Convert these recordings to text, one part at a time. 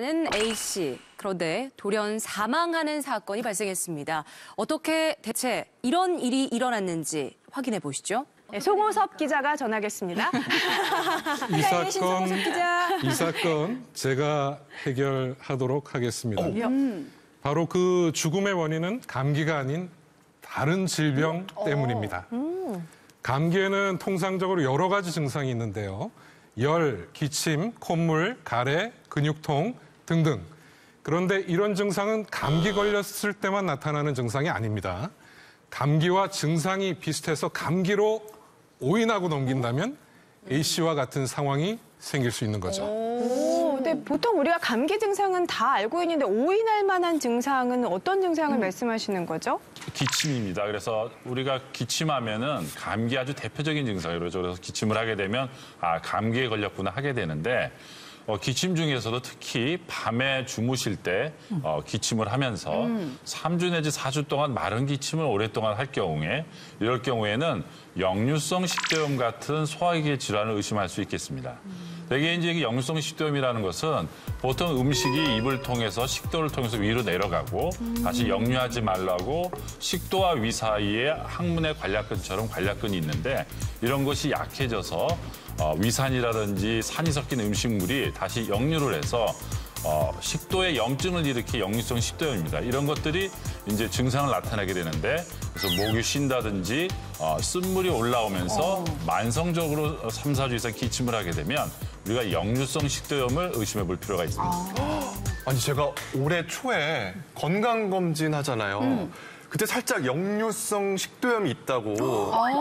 는 A씨, 그런데 돌연 사망하는 사건이 발생했습니다. 어떻게 대체 이런 일이 일어났는지 확인해 보시죠. 네, 송호섭 기자가 전하겠습니다. 이 사건 제가 해결하도록 하겠습니다. 바로 그 죽음의 원인은 감기가 아닌 다른 질병 때문입니다. 감기에는 통상적으로 여러 가지 증상이 있는데요. 열, 기침, 콧물, 가래, 근육통 등등. 그런데 이런 증상은 감기 걸렸을 때만 나타나는 증상이 아닙니다. 감기와 증상이 비슷해서 감기로 오인하고 넘긴다면 A씨와 같은 상황이 생길 수 있는 거죠. 근데 보통 우리가 감기 증상은 다 알고 있는데 오인할 만한 증상은 어떤 증상을 말씀하시는 거죠? 기침입니다. 그래서 우리가 기침하면은 감기 아주 대표적인 증상이죠. 그래서 기침을 하게 되면 아, 감기에 걸렸구나 하게 되는데 기침 중에서도 특히 밤에 주무실 때 기침을 하면서 3주 내지 4주 동안 마른 기침을 오랫동안 할 경우에 이럴 경우에는 역류성 식도염 같은 소화기 질환을 의심할 수 있겠습니다. 대개 이제 역류성 식도염이라는 것은 보통 음식이 입을 통해서 식도를 통해서 위로 내려가고 다시 역류하지 말라고 식도와 위 사이에 항문에 관략근처럼 관략근이 있는데 이런 것이 약해져서 위산이라든지 산이 섞인 음식물이 다시 역류를 해서 식도에 염증을 일으키 역류성 식도염입니다. 이런 것들이 이제 증상을 나타내게 되는데 그래서 목이 쉰다든지 쓴물이 올라오면서 만성적으로 3, 4주 이상 기침을 하게 되면 우리가 역류성 식도염을 의심해 볼 필요가 있습니다. 아니 제가 올해 초에 건강검진 하잖아요. 그때 살짝 역류성 식도염이 있다고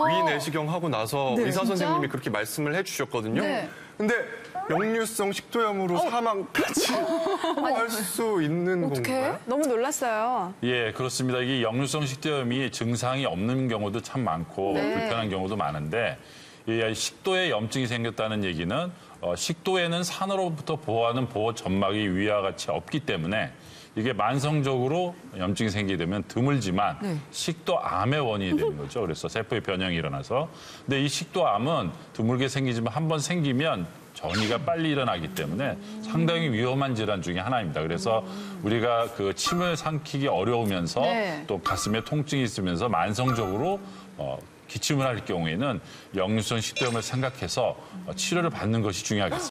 위 내시경 하고 나서 의사 선생님이 그렇게 말씀을 해주셨거든요. 근데 역류성 식도염으로 사망까지 할 수 있는 건가요? 너무 놀랐어요. 예, 그렇습니다. 이게 역류성 식도염이 증상이 없는 경우도 참 많고 불편한 경우도 많은데 이 식도에 염증이 생겼다는 얘기는 식도에는 산으로부터 보호하는 보호 점막이 위와 같이 없기 때문에 이게 만성적으로 염증이 생기게 되면 드물지만 식도암의 원인이 되는 거죠. 그래서 세포의 변형이 일어나서. 근데 이 식도암은 드물게 생기지만 한 번 생기면 전이가 빨리 일어나기 때문에 상당히 위험한 질환 중에 하나입니다. 그래서 우리가 그 침을 삼키기 어려우면서 또 가슴에 통증이 있으면서 만성적으로 기침을 할 경우에는 역류성 식도염을 생각해서 치료를 받는 것이 중요하겠습니다.